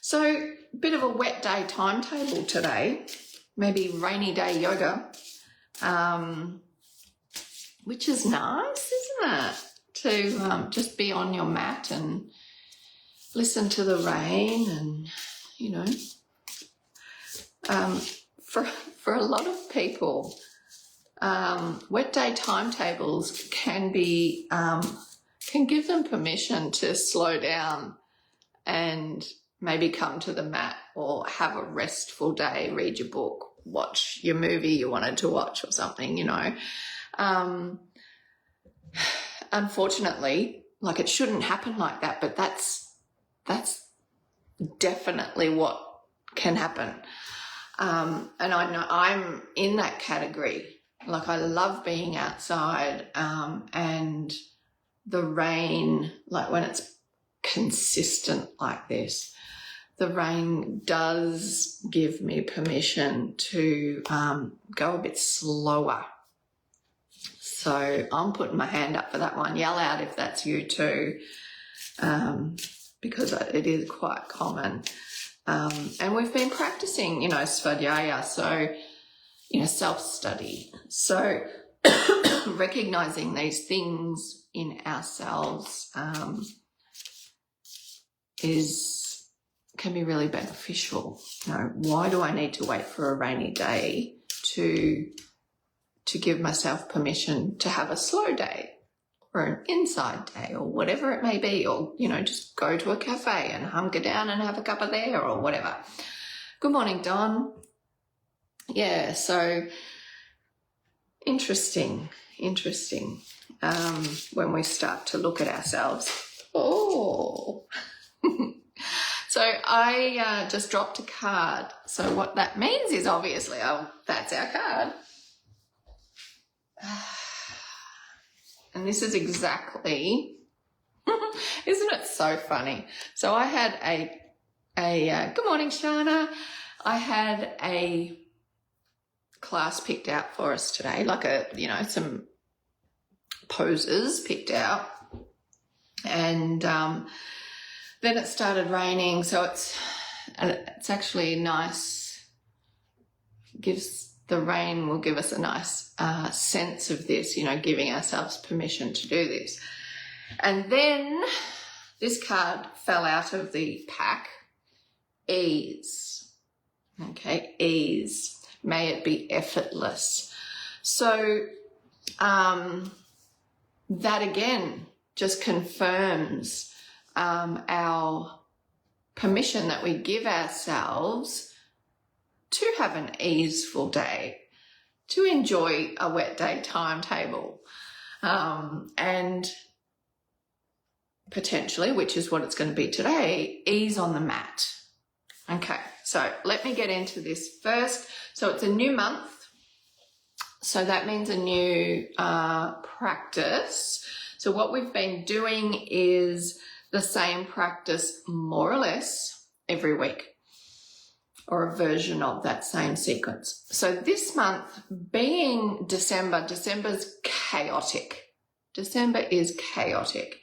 So, bit of a wet day timetable today, maybe rainy day yoga, which is nice, isn't it? To just be on your mat and listen to the rain and, you know, for a lot of people, wet day timetables can be, can give them permission to slow down and maybe come to the mat or have a restful day, read your book, watch your movie you wanted to watch or something, you know. Unfortunately, like, it shouldn't happen like that, but that's definitely what can happen. And I know I'm in that category. Like, I love being outside, and the rain, like when it's consistent like this, the rain does give me permission to go a bit slower. So I'm putting my hand up for that one. Yell out if that's you too, because it is quite common. And we've been practicing, you know, Svadhyaya, so, you know, self-study. So recognizing these things in ourselves can be really beneficial. You know, why do I need to wait for a rainy day to give myself permission to have a slow day or an inside day or whatever it may be, or, you know, just go to a cafe and hunker down and have a cuppa there or whatever. Good morning, Don. Yeah, so interesting when we start to look at ourselves. Oh. So I just dropped a card. So what that means is obviously, that's our card. And this is exactly, isn't it so funny? So I had a good morning, Shana. I had a class picked out for us today, like some poses picked out. And then it started raining, so it's actually nice. The rain will give us a nice sense of this, you know, giving ourselves permission to do this. And then this card fell out of the pack. Ease. Okay, ease. May it be effortless. So that again just confirms our permission that we give ourselves to have an easeful day, to enjoy a wet day timetable, and potentially, which is what it's going to be today, ease on the mat. Okay, so let me get into this first. So it's a new month, so that means a new practice. So what we've been doing is the same practice more or less every week, or a version of that same sequence. So this month, being December, December's chaotic. December is chaotic.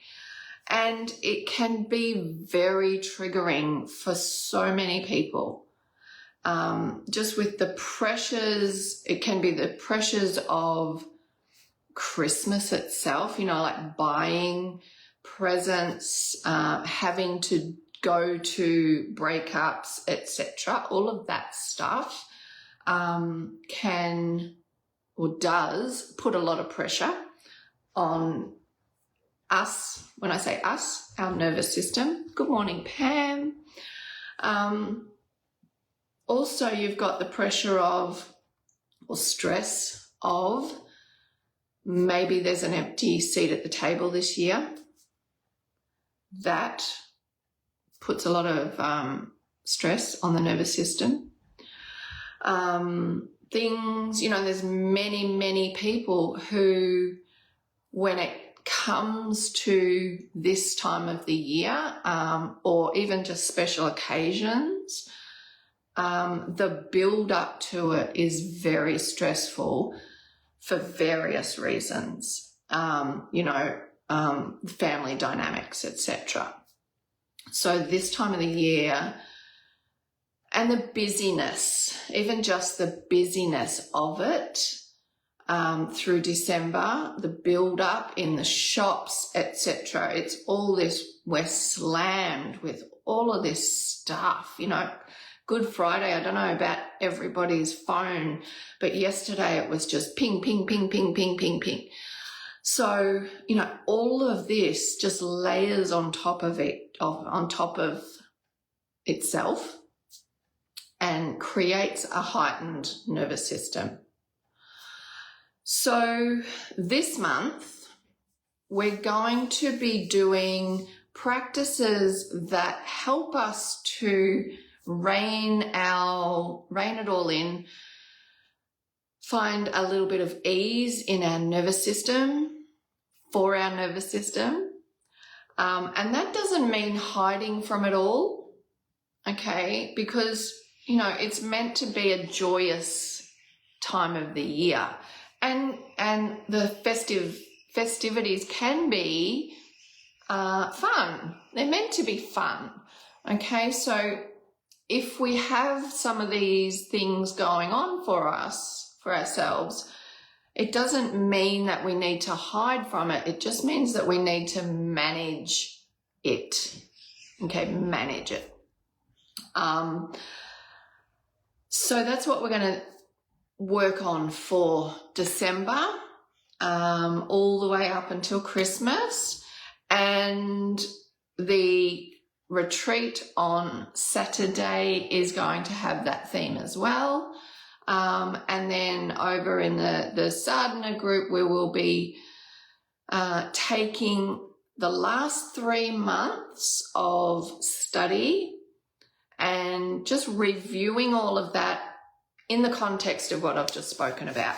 And it can be very triggering for so many people. Just with the pressures, it can be the pressures of Christmas itself, you know, like buying presents, having to go to breakups, etc. All of that stuff can or does put a lot of pressure on us. When I say us, our nervous system. Good morning, Pam. Also, you've got the pressure of, or stress of, maybe there's an empty seat at the table this year. That puts a lot of stress on the nervous system. Things, you know, there's many people who, when it comes to this time of the year, or even just special occasions, the build up to it is very stressful for various reasons, family dynamics, etc. So this time of the year, And the busyness, even just the busyness of it through December, the build up in the shops, etc. It's all this, we're slammed with all of this stuff, you know. Good Friday, I don't know about everybody's phone, but yesterday it was just ping, ping, ping, ping, ping, ping, ping. So, you know, all of this just layers on top of it, on top of itself, and creates a heightened nervous system. So this month, we're going to be doing practices that help us to rein it all in, find a little bit of ease in our nervous system, for our nervous system. And that doesn't mean hiding from it all, okay? Because, you know, it's meant to be a joyous time of the year. And the festivities can be fun. They're meant to be fun, okay? So if we have some of these things going on for us, for ourselves, it doesn't mean that we need to hide from it. It just means that we need to manage it. Okay, manage it. So that's what we're going to work on for December, all the way up until Christmas. And the retreat on Saturday is going to have that theme as well. And then over in the Sadhana group, we will be taking the last 3 months of study and just reviewing all of that in the context of what I've just spoken about,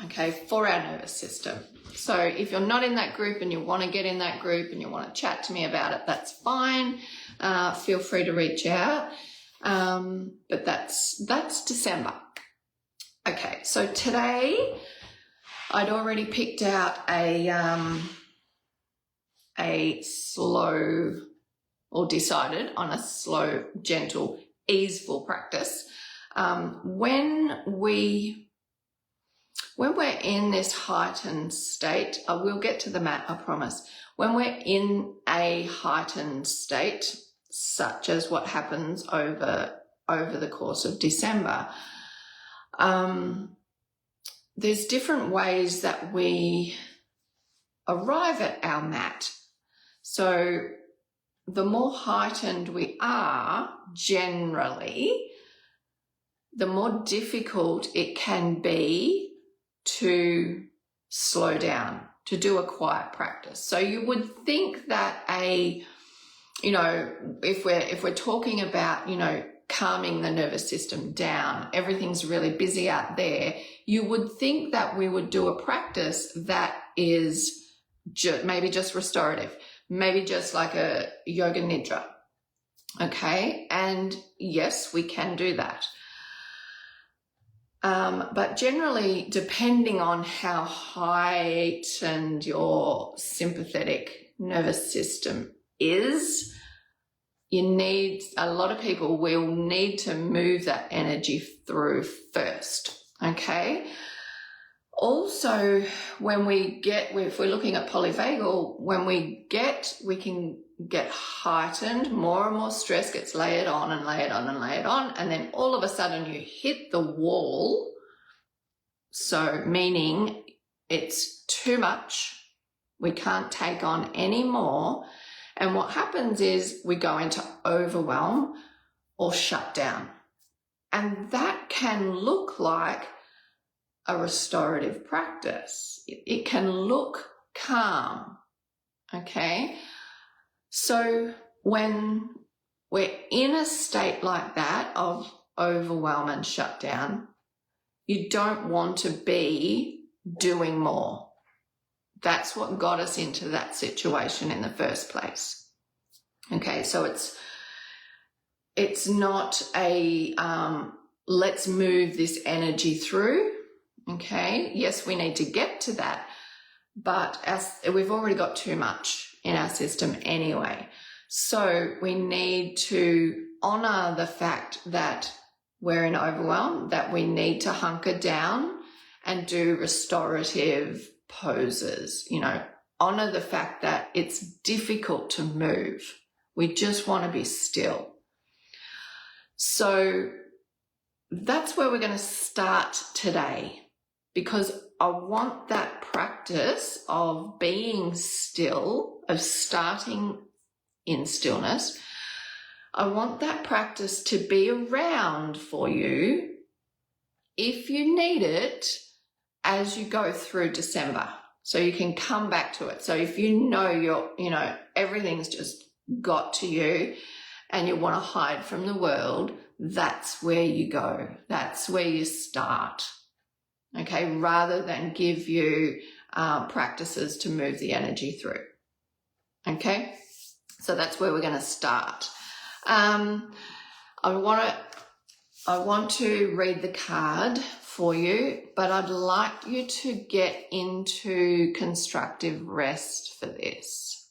okay, for our nervous system. So if you're not in that group and you want to get in that group and you want to chat to me about it, that's fine. Feel free to reach out. But that's December. Okay, so today I'd already picked out a slow, or decided on a slow, gentle, easeful practice. When we're in this heightened state, I will get to the mat, I promise. When we're in a heightened state, such as what happens over the course of December, there's different ways that we arrive at our mat. So the more heightened we are, generally, the more difficult it can be to slow down, to do a quiet practice. So you would think that if we're talking about, calming the nervous system down, everything's really busy out there, you would think that we would do a practice that is maybe just restorative, maybe just like a yoga nidra, okay? And yes, we can do that. But generally, depending on how heightened your sympathetic nervous system is, a lot of people will need to move that energy through first, okay? Also, if we're looking at polyvagal, we can get heightened, more and more stress gets layered on and layered on and layered on, and then all of a sudden you hit the wall. So meaning it's too much, we can't take on any more, and what happens is we go into overwhelm or shut down. And that can look like a restorative practice. It can look calm, okay? So when we're in a state like that of overwhelm and shutdown, you don't want to be doing more. That's what got us into that situation in the first place. Okay, so it's not a let's move this energy through. Okay, yes, we need to get to that, but we've already got too much in our system anyway. So we need to honor the fact that we're in overwhelm, that we need to hunker down and do restorative poses. You know, honor the fact that it's difficult to move. We just want to be still. So that's where we're going to start today, because I want that practice of being still, of starting in stillness. I want that practice to be around for you if you need it as you go through December. So you can come back to it. So if you know everything's just got to you and you want to hide from the world, that's where you go. That's where you start. Okay, rather than give you practices to move the energy through. Okay, so that's where we're going to start. I want to read the card for you, but I'd like you to get into constructive rest for this.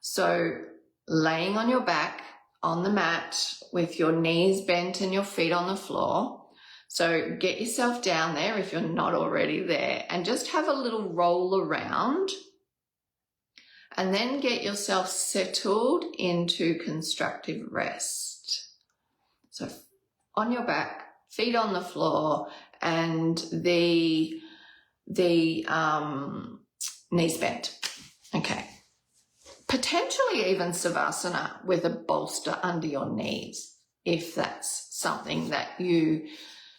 So laying on your back on the mat with your knees bent and your feet on the floor. So get yourself down there if you're not already there, and just have a little roll around, and then get yourself settled into constructive rest. So on your back, feet on the floor, and the knees bent. Okay. Potentially even Savasana with a bolster under your knees, if that's something that you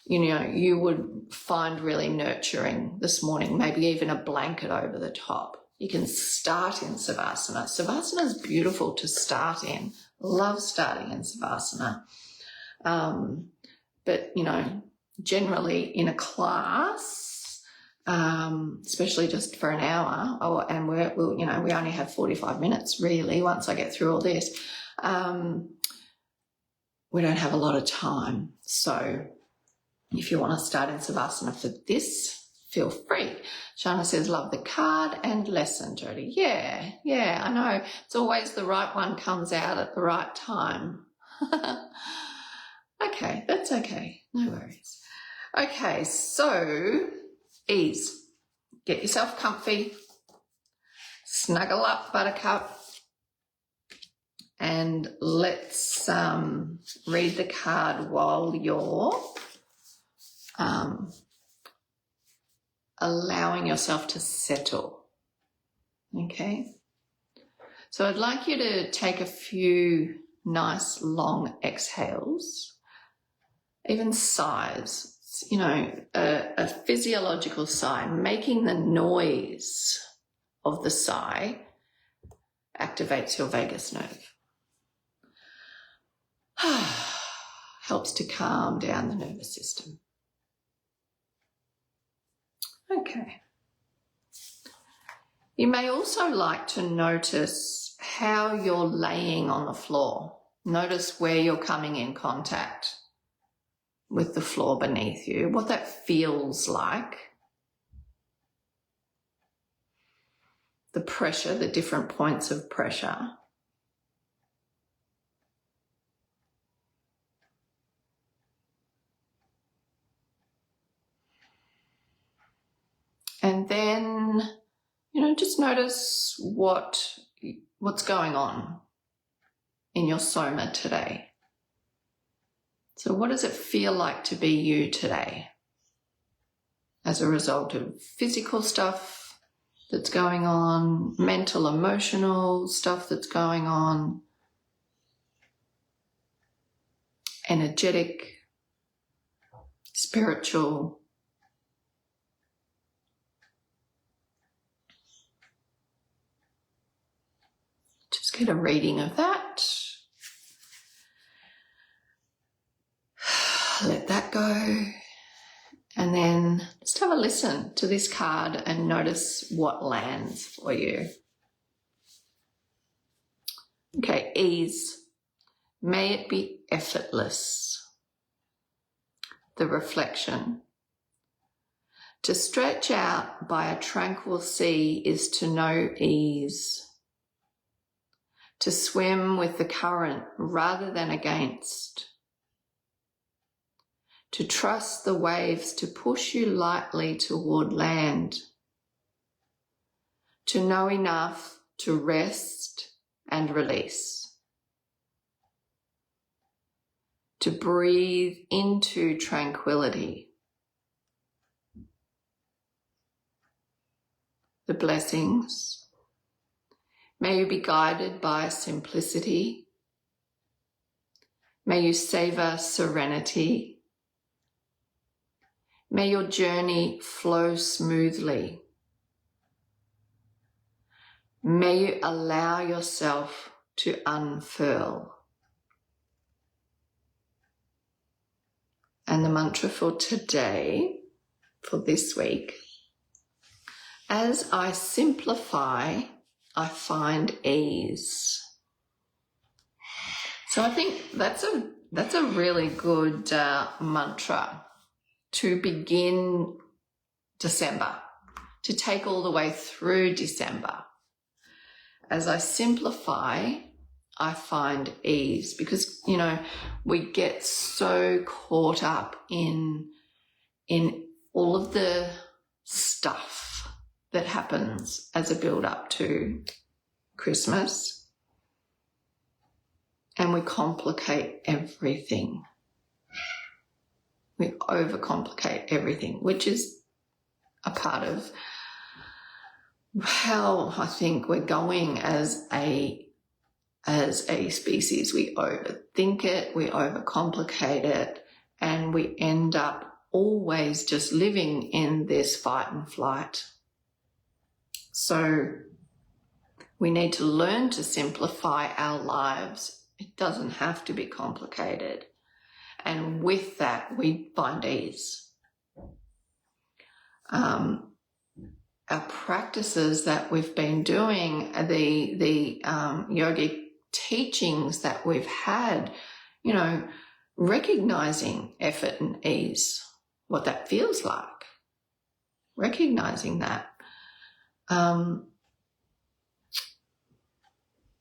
would find really nurturing this morning. Maybe even a blanket over the top. You can start in Savasana. Savasana is beautiful to start in. Love starting in Savasana. But, generally in a class, especially just for an hour, and we only have 45 minutes really once I get through all this, we don't have a lot of time. So if you want to start in Savasana for this, feel free. Shana says, love the card and lesson, Jody. Yeah, I know. It's always the right one comes out at the right time. Okay, that's okay. No worries. Okay, so ease. Get yourself comfy. Snuggle up, buttercup. And let's read the card while you're allowing yourself to settle. Okay? So I'd like you to take a few nice long exhales, even sighs, a physiological sigh, making the noise of the sigh activates your vagus nerve. Helps to calm down the nervous system. Okay. You may also like to notice how you're laying on the floor. Notice where you're coming in contact with the floor beneath you, what that feels like. The pressure, the different points of pressure. And then, just notice what's going on in your soma today. So what does it feel like to be you today as a result of physical stuff that's going on, mental, emotional stuff that's going on, energetic, spiritual? Just get a reading of that. Let that go. And then just have a listen to this card and notice what lands for you. Okay, ease. May it be effortless. The reflection. To stretch out by a tranquil sea is to know ease. to swim with the current rather than against, to trust the waves to push you lightly toward land, to know enough to rest and release, to breathe into tranquility. The blessings. May you be guided by simplicity. May you savor serenity. May your journey flow smoothly. May you allow yourself to unfurl. And the mantra for today, for this week, as I simplify, I find ease. So I think that's a really good mantra to begin December, to take all the way through December. As I simplify, I find ease, because, you know, we get so caught up in all of the stuff that happens as a build up to Christmas, and we complicate everything. We overcomplicate everything, which is a part of how I think we're going as a species. We overthink it, we overcomplicate it, and we end up always just living in this fight and flight. So we need to learn to simplify our lives. It doesn't have to be complicated. And with that, we find ease. Our practices that we've been doing, the yogic teachings that we've had, you know, recognizing effort and ease, what that feels like, recognizing that.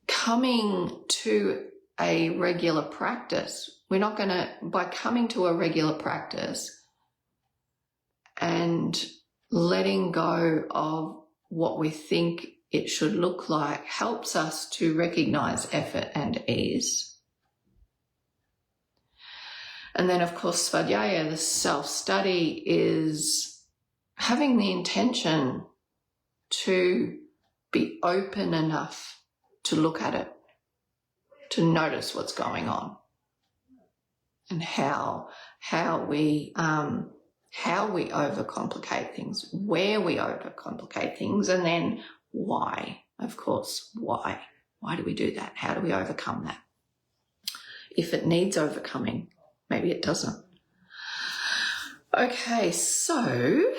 Coming to a regular practice, we're not going to, by coming to a regular practice and letting go of what we think it should look like, helps us to recognize effort and ease. And then, of course, Svadhyaya, the self-study, is having the intention to be open enough to look at it, to notice what's going on, and how we overcomplicate things, where we overcomplicate things, and then why, of course, why. Why do we do that? How do we overcome that? If it needs overcoming, maybe it doesn't. Okay, so